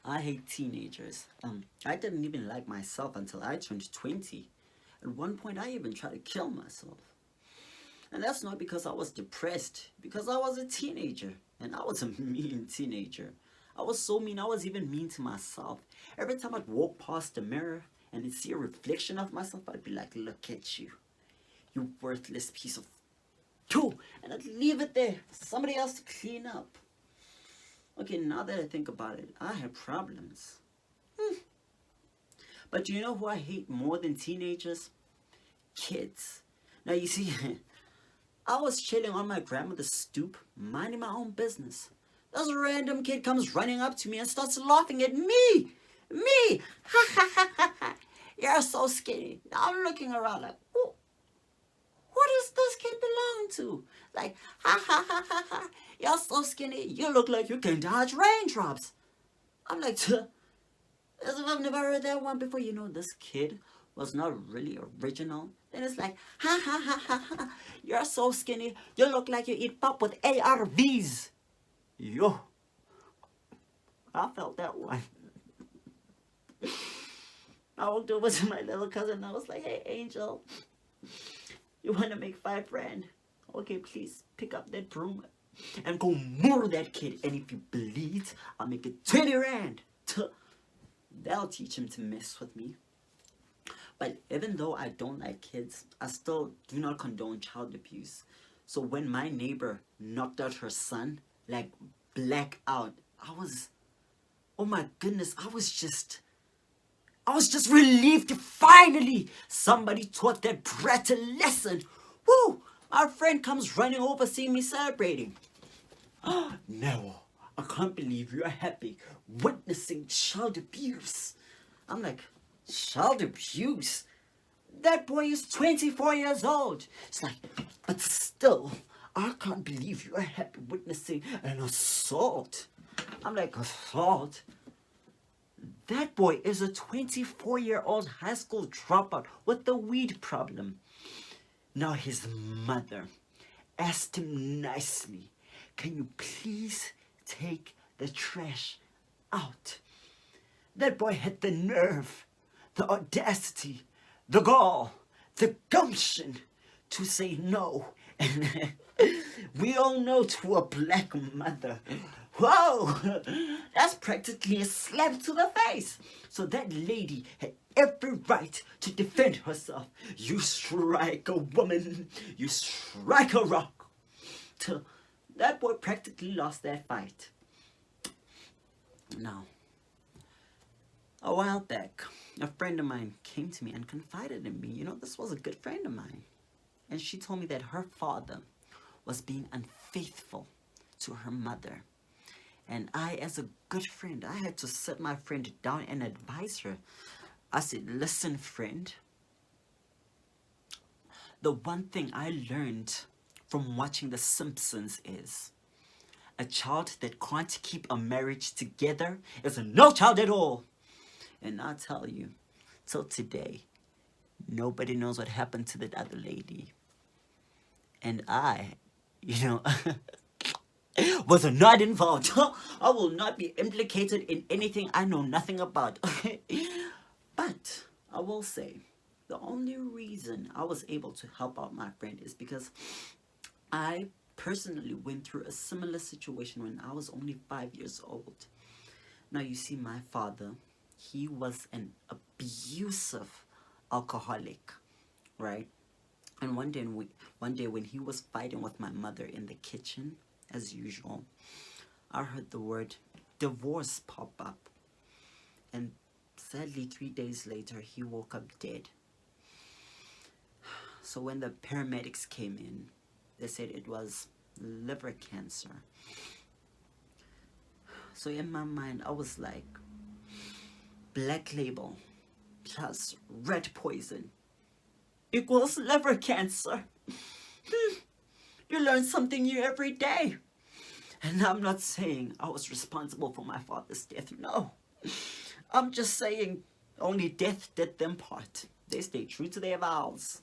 I hate teenagers. I didn't even like myself until I turned 20. At one point, I even tried to kill myself. And that's not because I was depressed, because I was a teenager. And I was a mean teenager. I was so mean, I was even mean to myself. Every time I'd walk past the mirror and I'd see a reflection of myself, I'd be like, look at you. You worthless piece of poo. And I'd leave it there for somebody else to clean up. Okay, now that I think about it, I had problems. But you know who I hate more than teenagers? Kids. Now you see, I was chilling on my grandmother's stoop, minding my own business. This random kid comes running up to me and starts laughing at me. Me! Ha ha ha ha ha! You're so skinny. I'm looking around like, oh, who does this kid belong to? Like, ha ha ha ha ha! You're so skinny. You look like you can dodge raindrops. I'm like, as if I've never heard that one before. You know, this kid was not really original. Then it's like, ha ha ha ha ha! You're so skinny. You look like you eat pop with ARVs. Yo, I felt that one. I walked over to my little cousin and I was like, hey, Angel, you want to make 5 rand? Okay, please pick up that broom and go murder that kid. And if he bleeds, I'll make it 20 rand. That'll teach him to mess with me. But even though I don't like kids, I still do not condone child abuse. So when my neighbor knocked out her son, like black out, oh my goodness, I was just relieved. Finally, somebody taught that brat a lesson. Woo! My friend comes running over, seeing me celebrating. Oh, no, I can't believe you're happy witnessing child abuse. I'm like, child abuse? That boy is 24 years old. It's like, but still, I can't believe you're happy witnessing an assault. I'm like, assault? That boy is a 24-year-old high school dropout with a weed problem. Now his mother asked him nicely, can you please take the trash out? That boy had the nerve, the audacity, the gall, the gumption to say no. And we all know, to a black mother, whoa, that's practically a slap to the face. So that lady had every right to defend herself. You strike a woman, you strike a rock. Till that boy practically lost that fight. Now, a while back, a friend of mine came to me and confided in me. You know, this was a good friend of mine. And she told me that her father was being unfaithful to her mother. And I, as a good friend, I had to sit my friend down and advise her. I said, listen, friend, the one thing I learned from watching The Simpsons is a child that can't keep a marriage together is a no child at all. And I'll tell you, till today, nobody knows what happened to that other lady. And I, was not involved. I will not be implicated in anything I know nothing about. But I will say, the only reason I was able to help out my friend is because I personally went through a similar situation when I was only 5 years old. Now you see, my father, he was an abusive alcoholic, right? And one day when he was fighting with my mother in the kitchen, as usual, I heard the word divorce pop up. And sadly, 3 days later, he woke up dead. So when the paramedics came in, they said it was liver cancer. So in my mind, I was like, black label plus red poison equals liver cancer. You learn something new every day. And I'm not saying I was responsible for my father's death, no. I'm just saying only death did them part. They stayed true to their vows.